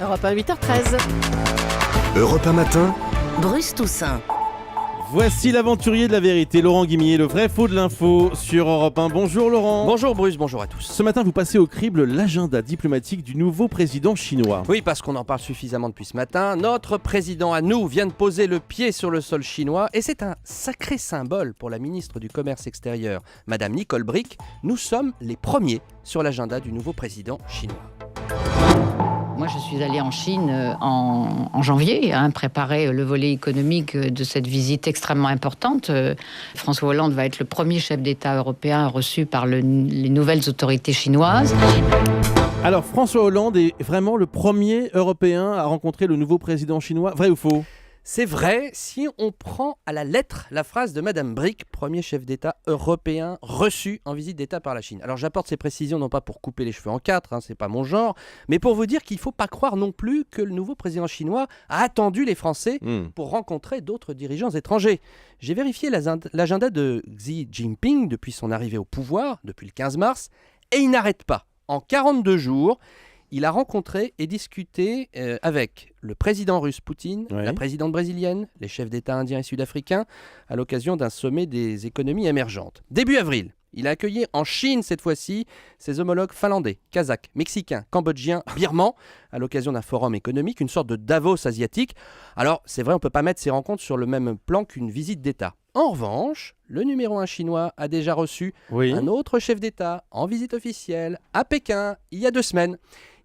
Europe 1, 8h13. Europe 1 matin, Bruce Toussaint. Voici l'aventurier de la vérité, Laurent Guimier, le vrai faux de l'info sur Europe 1. Bonjour Laurent. Bonjour Bruce, bonjour à tous. Ce matin, vous passez au crible l'agenda diplomatique du nouveau président chinois. Oui, parce qu'on en parle suffisamment depuis ce matin. Notre président à nous vient de poser le pied sur le sol chinois et c'est un sacré symbole pour la ministre du Commerce extérieur, Madame Nicole Bricq. Nous sommes les premiers sur l'agenda du nouveau président chinois. Moi, je suis allée en Chine en janvier, préparer le volet économique de cette visite extrêmement importante. François Hollande va être le premier chef d'État européen reçu par les nouvelles autorités chinoises. Alors, François Hollande est vraiment le premier Européen à rencontrer le nouveau président chinois, vrai ou faux ? C'est vrai, si on prend à la lettre la phrase de Madame Bricq, premier chef d'État européen reçu en visite d'État par la Chine. Alors j'apporte ces précisions non pas pour couper les cheveux en quatre, c'est pas mon genre, mais pour vous dire qu'il ne faut pas croire non plus que le nouveau président chinois a attendu les Français pour rencontrer d'autres dirigeants étrangers. J'ai vérifié l'agenda de Xi Jinping depuis son arrivée au pouvoir, depuis le 15 mars, et il n'arrête pas. En 42 jours, il a rencontré et discuté avec le président russe Poutine, la présidente brésilienne, les chefs d'État indiens et sud-africains, à l'occasion d'un sommet des économies émergentes. Début avril, il a accueilli en Chine, cette fois-ci, ses homologues finlandais, kazakhs, mexicains, cambodgiens, birmans, à l'occasion d'un forum économique, une sorte de Davos asiatique. Alors, c'est vrai, on ne peut pas mettre ces rencontres sur le même plan qu'une visite d'État. En revanche, le numéro 1 chinois a déjà reçu un autre chef d'État en visite officielle à Pékin il y a 2 semaines.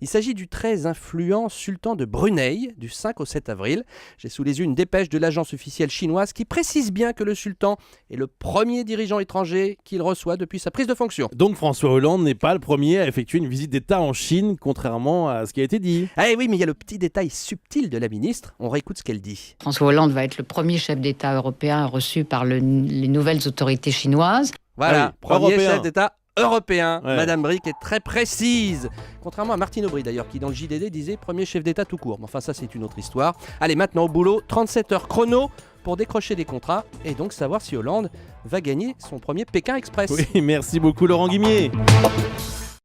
Il s'agit du très influent sultan de Brunei du 5 au 7 avril. J'ai sous les yeux une dépêche de l'agence officielle chinoise qui précise bien que le sultan est le premier dirigeant étranger qu'il reçoit depuis sa prise de fonction. Donc François Hollande n'est pas le premier à effectuer une visite d'État en Chine, contrairement à ce qui a été dit. Eh oui, mais il y a le petit détail subtil de la ministre. On réécoute ce qu'elle dit. François Hollande va être le premier chef d'État européen reçu par les nouvelles autorités chinoises. Voilà, premier européen. chef d'État européen. Madame Bricq est très précise. Contrairement à Martine Aubry d'ailleurs, qui dans le JDD disait premier chef d'État tout court. Mais enfin ça c'est une autre histoire. Allez, maintenant au boulot, 37 heures chrono pour décrocher des contrats et donc savoir si Hollande va gagner son premier Pékin Express. Oui, merci beaucoup Laurent Guimier.